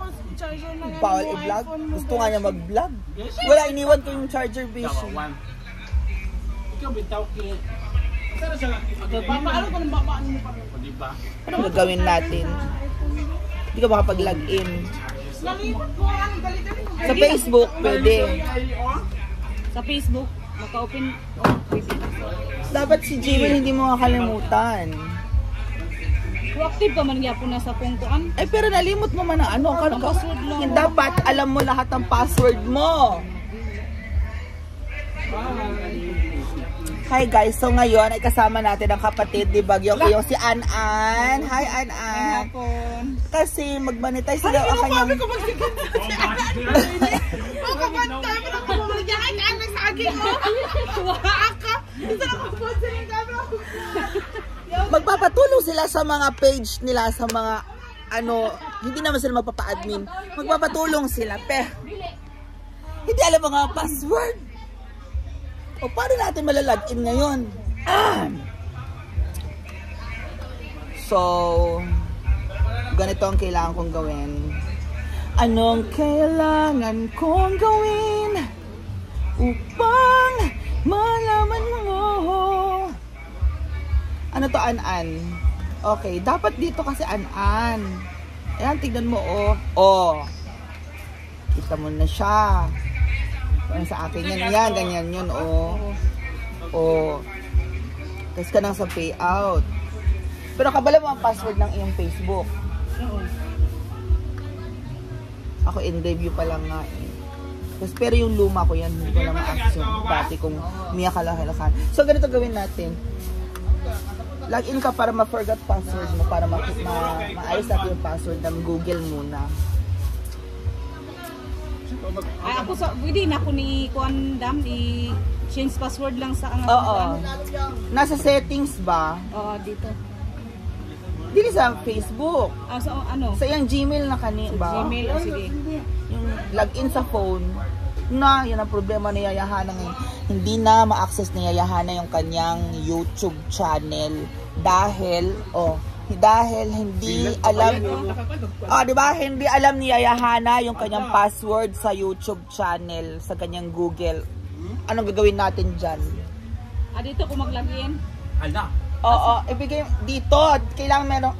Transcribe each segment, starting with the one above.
ako charger na Bawal i-vlog? Gusto nga niya mag-vlog. Wala, iniwan ko yung charger base. Ikaw bitaw ki. Papaalo ko ng babaan mo pa rin. Diba? Ano gagawin natin? Hindi ka makapag-login. Nalimot ko ang galit-galit. Sa Facebook, pwede. Sa Facebook, maka-open. Dapat si Jewel hindi mo makakalimutan. Active pa man gyapon na sa pungkuan. Ay, pero nalimot mo man ang ano. Yung dapat alam mo lahat ng password mo. Hi guys, so ngayon ay kasama natin ang kapatid ni Bagyo, yung si An-An. Hi An-An. Kasi mag-monetize daw ang kanyang... Sabi ko magsikat na si An-An. O kapantay mo na kumamagyakan ka na sa akin mo. Waka ka. Isa na kapantay ng camera. Magpapatulong sila sa mga page nila, sa mga ano, hindi naman sila magpapa-admin. Magpapatulong sila, hindi alam mga password. O paano natin malalagin ngayon? So, ganito ang kailangan kong gawin. Anong kailangan kong gawin upang malaman mo? Ano to, An-An? Okay, dapat dito kasi An-An. Ayan, tignan mo, oh. Oh. Kita mo na siya. Sa akin yan, yan, ganyan yun, oh. Oh. Tapos ka nang sa payout. Pero kabala mo ang password ng iyong Facebook. Ako in review pa lang nga eh. Tapos, pero yung luma ko yan, hindi ko lang ma-action. Dati kung miya kalahalakan. So, ganito gawin natin. Login ka para ma-forgot password mo, para maayos natin yung password ng Google muna. Ay, ako sa, pwede na ako ni Kuan Dam, i-change password lang sa ang Oo. Nasa settings ba? Oo, dito. Dili sa Facebook. Sa ano? Sa iyang Gmail na kani ba? Gmail, o sige. Yung login sa phone. Na, yun ang problema ni Yayahana ngayon. Hindi na ma-access ni Yayahana yung kanyang YouTube channel. Dahil hindi alam, di ba? Hindi alam ni Yayahana yung kanyang password sa YouTube channel, sa kanyang Google. Anong gagawin natin dyan? Dito ko mag-login. Ala. Oo, ibigay dito. Kailangan meron.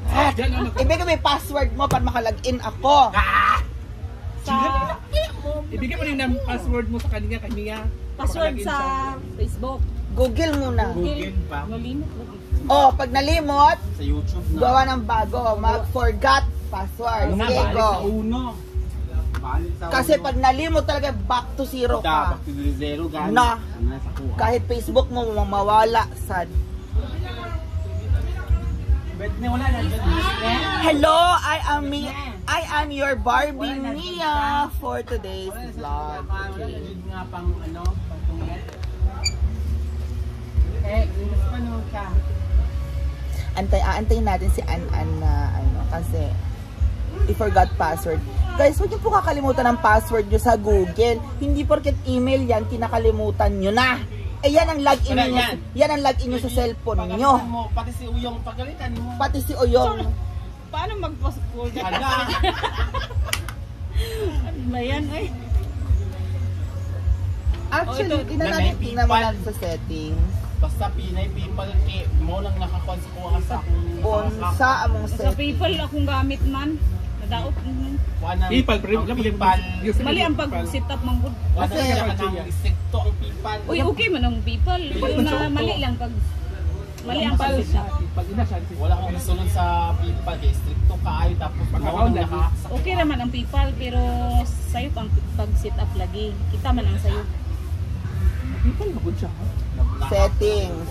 Ibigay mo yung password mo para makalagin ako. Sa Ibigay mo rin ng password mo sa kanya. password sa Facebook. Google muna. Google pa. Nalimot. Oh, pag nalimot, Sa YouTube na. gawa ng bago. Mag-forgot password. Okay, Balik go. sa uno. Balik sa Kasi uno. pag nalimot talaga, back to zero ka. Back to zero, guys. Na. Ano sa kuha? Kahit Facebook mo, mawala. Sad. Wala na. Hello, I am your Barbie Mia for today's vlog. Nga pang ano, pang tungit. Inis pa no ka. Aantayin natin si An-An na ano, kasi i-forgot password. Guys, huwag niyo po kakalimutan ang password niyo sa Google. Hindi porket email yan, kinakalimutan niyo na. Eh, yan ang login niyo. Yan ang login niyo sa cellphone niyo. Pati si Uyong pagalitan mo. Pati si Uyong. Paano mag-password? Ala. Ano ba yan, ay? Actually, tingnan mo natin sa settings. Basta Pinay people kay mo nang nakakuha sa kuha sa Bonsa among Sa settings. PayPal akong gamit man. Nadaot. People, people. Mali ang pag-set up ng good. Kasi kanang isekto ang people. Uy, okay man ang PayPal. Yung na mali lang pag mali ang pag-set up. Wala akong gisulod sa people, kay stricto kaayo tapos mo nang naka. Okay naman ang PayPal pero sayo pang pag-set up lagi. Kita man ang sayo. People magod siya. Settings.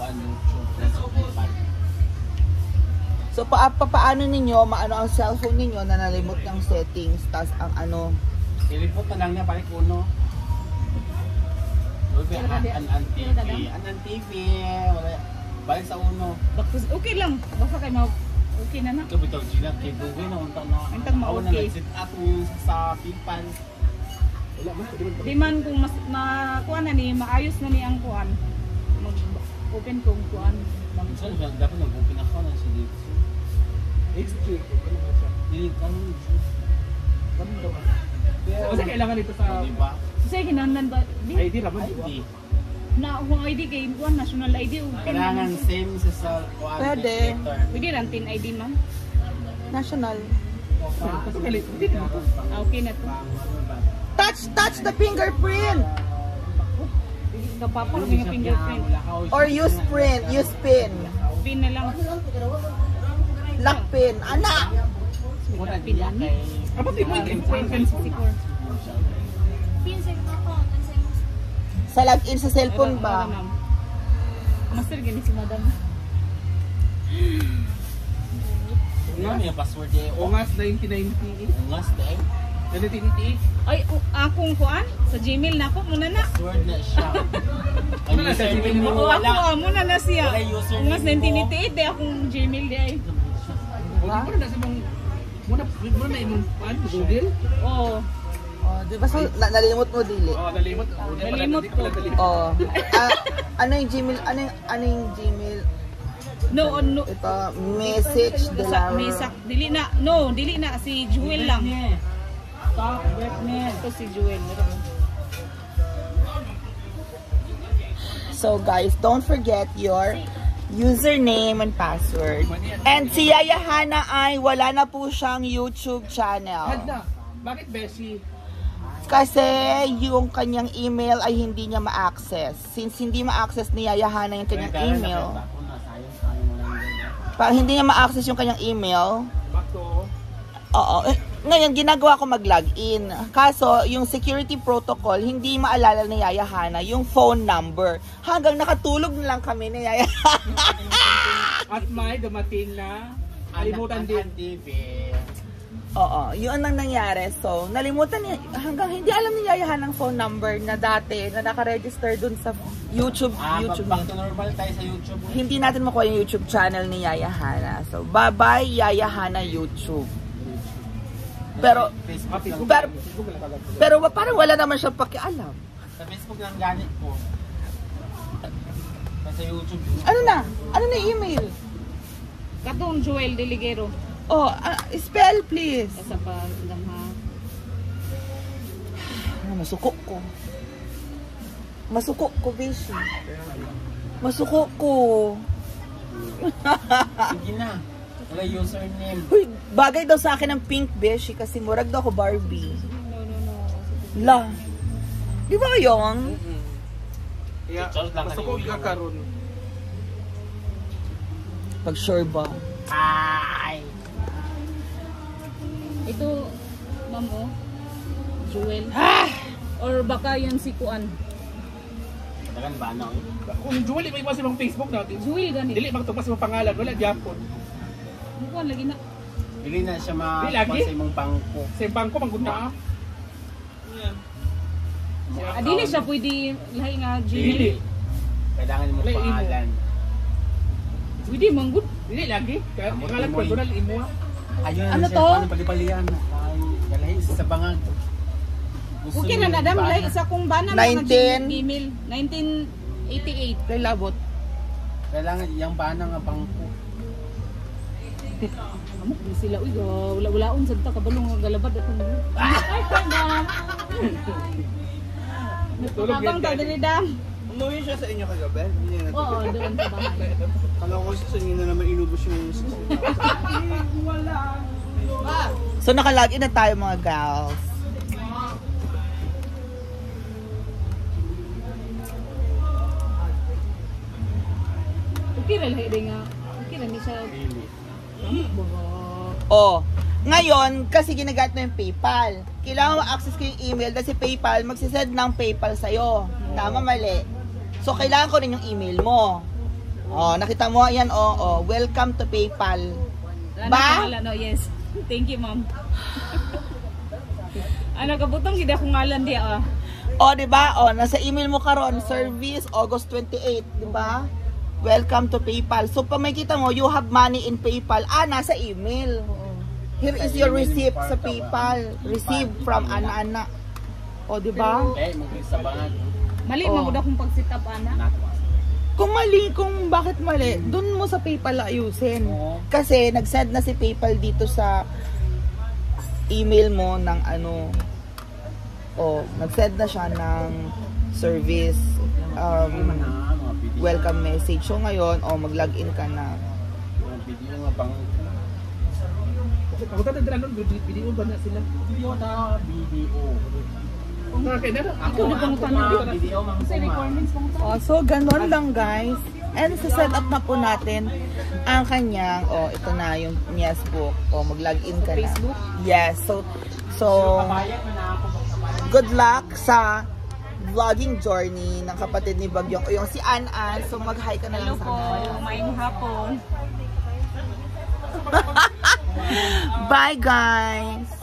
So paano ninyo maano ang cellphone ninyo na nalimot ng settings tas ang ano Ilipot na lang niya balik uno. An TV, wala balik sa uno. Okay lang. Basta kay okay na na. Ito bitaw sila kay Google na unta na. Untang ma-okay. Set up sa PayPal. Di man kung mas kuan na ni maayos na ni ang kuan. Mag-open kong kuan. Saan ba dapat mag-open account na siya dito? Extra. Ano ba siya? Dili kan. Kasi kailangan dito sa Diba? Kasi kinahanglan ba? Di, ID naman. ID. na kung ID kay kuan national ID o Kailangan same sa kuan. Pwede. pwede lang tin ID ma'am. National. Kasi galit. Hindi na. Okay na to. Touch the fingerprint. Kapapal may fingerprint. Or use print, use pin. Pin na lang. Lock pin. Anak! Pin lang. Dapat di mo yung Siguro. Sa login sa cellphone ba? Master gani si madam. Ano yung password niya? Ongas 1998. Ungas na eh. 1998. Ay, akong kuan sa Gmail na ako muna na. Password na siya. Ang Wala sa username Gmail mo Oo, ako wala. muna na siya. Wala yung username Ungas mo. 1988 di akong Gmail di ay. O, di mo na sa mong... Muna na imong Google. Oo. Oh, di ba nalimot mo dili? Oo, nalimot. Nalimot ko. Oh. Ano yung Gmail? Ano yung Gmail? No, no. Ito, message de la May sak dili na. No, dili na si Jewel lang. Stop webnet. Ito si Jewel. So guys, don't forget your username and password. And si Yaya Hana ay wala na po siyang YouTube channel. Handa. Bakit Beshi? Kasi yung kanyang email ay hindi niya ma-access. Since hindi ma-access ni Yaya Hana yung kanyang email, pag hindi niya ma-access yung kanyang email, Back to... oo. Ngayon, ginagawa ko mag-login. Kaso, yung security protocol, hindi maalala ni Yaya Hana yung phone number. Hanggang nakatulog na lang kami ni Yaya Hana. At may dumating na alimutan din. TV. Oo, yun ang nangyari. So, nalimutan niya, hanggang hindi alam ni Yaya Hana ang phone number na dati, na nakaregister dun sa YouTube. Back to normal tayo sa YouTube. Hindi natin makuha yung YouTube channel ni Yaya Hana. So, bye-bye Yaya Hana YouTube. Pero, Facebook pero, pero parang wala naman siya pakialam. sa Facebook lang ganit ko. Sa YouTube. Ano na? Ano na email? Katong Joel Deligero. Oh, spell please. Asa pa ha. Masuko ko. Masuko ko, Beshi. Masuko ko. Sige na. Wala username. Uy, bagay daw sa akin ng pink, Beshi, kasi murag daw ako Barbie. No. La. Di ba yung? Kaya, Charles lang masukog ka karon. Pag sure ba? Ay! Ito, ma'am oh. Joel. Or baka yun si Kuan. Katagan ba ano? Kung Julie may iwas yung Facebook natin. Joel gani. Dili magtupas yung pangalan, wala Japon. Kuan lagi na. Dili na siya Di lagi? sa imong bangko. Sa bangko mangguna. Dili siya pwede lahi nga Dili. Gmail. Kailangan mo Wala, imo. pangalan. Pwede manggod. Dili lagi. Kaya pangalan personal imo. Ayun, Ano siya, to? Ano palipalian? Ay, dalahin sa bangag. Gusto Okay niyo na nadam ba lahi na? isa kong bana 19. Gmail. 1988. Kay labot. Kailangan yung bana nga bangko. Amo kung sila uy wala-walaon sad ta kabalo nga galabad atong. Ay madam. Tulog yan, Habang ta Daddy. diri dam. Umuwi siya sa inyo kagabi? Hindi niya Oo, doon sa bahay. Kala ko sa inyo na naman inubos yung So, nakalagin na tayo mga gals. Okay ra lahi nga. Okay ra ni siya. Amo ba? Oh, ngayon, kasi ginagamit mo yung PayPal. Kailangan ma-access ko yung email dahil si PayPal magsisend ng PayPal sa'yo. Tama, mali. So, kailangan ko rin yung email mo. Oh, nakita mo? Yan, oh. Welcome to PayPal. Ba? No, yes. Thank you, ma'am. Ano kabutong gid akong ngalan di ah. Oh, di ba? Oh, nasa email mo karon, service August 28, di ba? Welcome to PayPal. So, pag makita mo, you have money in PayPal. Nasa email. Here is your receipt sa PayPal. Receive from Ana-Ana. O, di ba? Eh, mag-click sa bangag. Mali Oh. man gud akong pag-sit up ana. Kung mali, kung bakit mali, dun mo sa PayPal ayusin. Oo. Kasi, nag-send na si PayPal dito sa email mo ng ano, nag-send na siya ng service welcome message. So ngayon, mag-login ka na. Video nga bang Ako tatandaan nun, video ba na sila? video ta video. Nakakaya na. Ako na pang tanong. Video mang Sa recordings pang tanong. So ganun lang guys. And sa-set up na po natin ang kanyang, ito na yung Mia's book. Mag-login ka na. Facebook? Yes. So good luck sa vlogging journey ng kapatid ni Bagyong. Yung si An-An. So mag-hi ka na Hello lang sa po, kanya. maayong hapon. Bye guys!